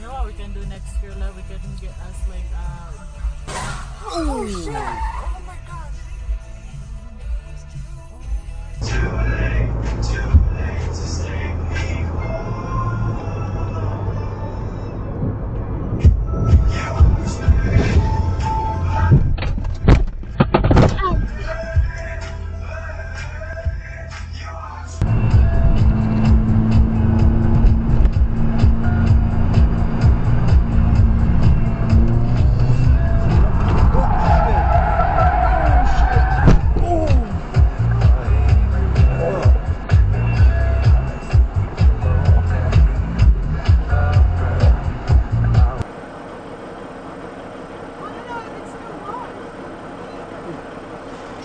know what we can do next, Girla? We can get us like oh shit! Oh my god! Too late to save me.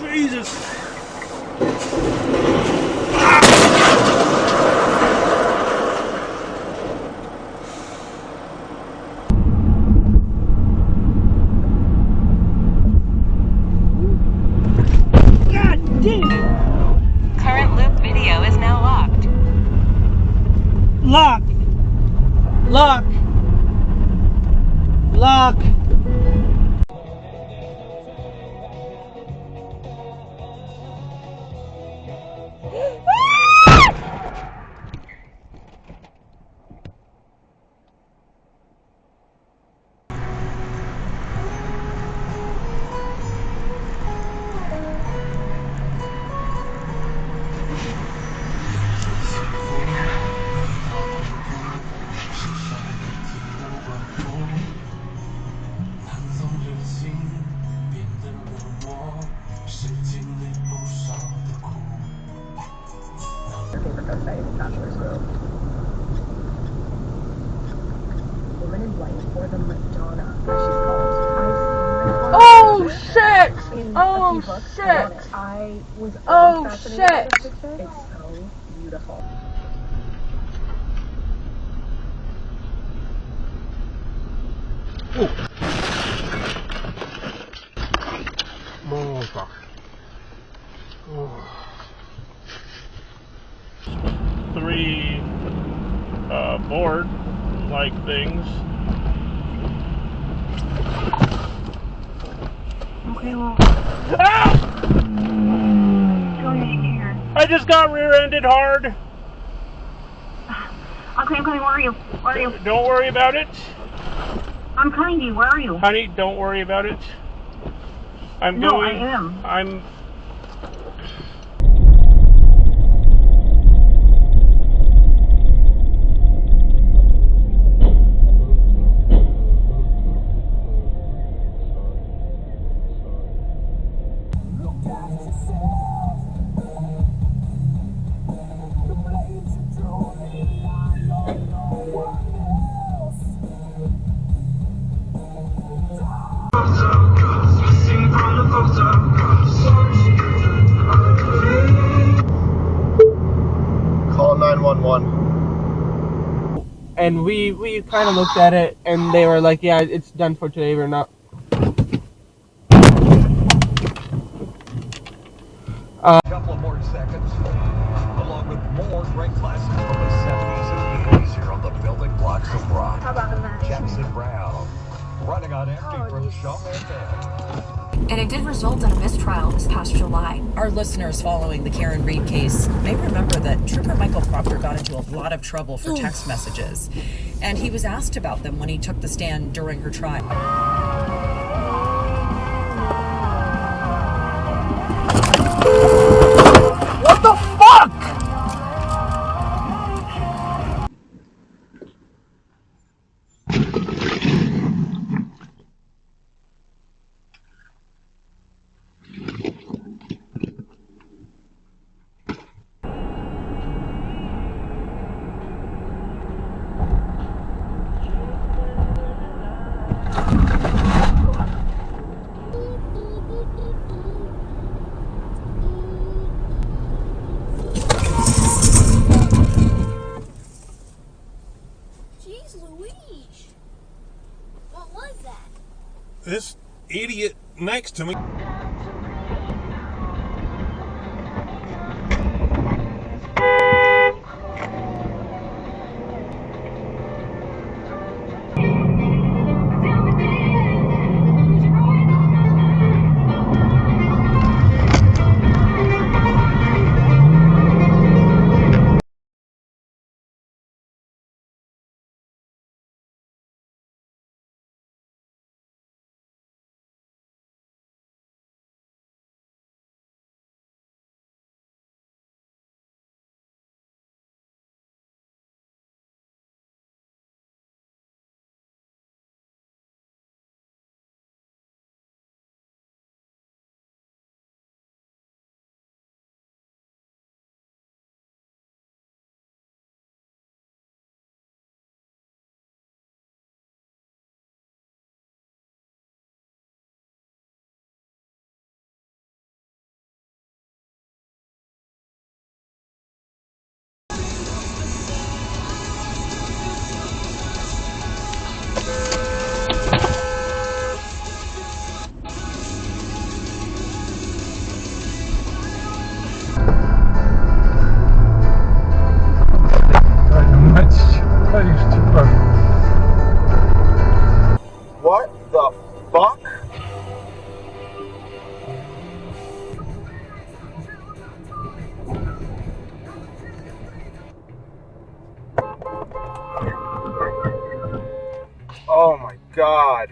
Jesus! God damn! Current loop video is now locked. Lock! Lock! Lock! Favorite website is Bachelor's Grove. Woman in White, or the Madonna, as she's called. Oh shit! In Oh a few books shit! about it. I was Oh, fascinated by shit. this picture. It's so beautiful. Oh, fuck. Oh. 3 board-like things. Okay, well, Ah! go here. I just got rear-ended hard. Okay, I'm coming. Where are you? Where are you? Don't worry about it. I'm coming to you. Where are you? Honey, don't worry about it. I'm No, going. I am. I'm. Call 911. And we kind of looked at it, and they were like, "Yeah, it's done for today. We're not." Couple of more seconds, along with more great classics from the 70s and 80s here on the building blocks of rock. How about a match? Jackson Brown, running on empty from Shaw and And it did result in a mistrial this past July. Our listeners following the Karen Reed case may remember that Trooper Michael Proctor got into a lot of trouble for text messages, and he was asked about them when he took the stand during her trial. What the fuck? This idiot next to me. fuck? Oh my god.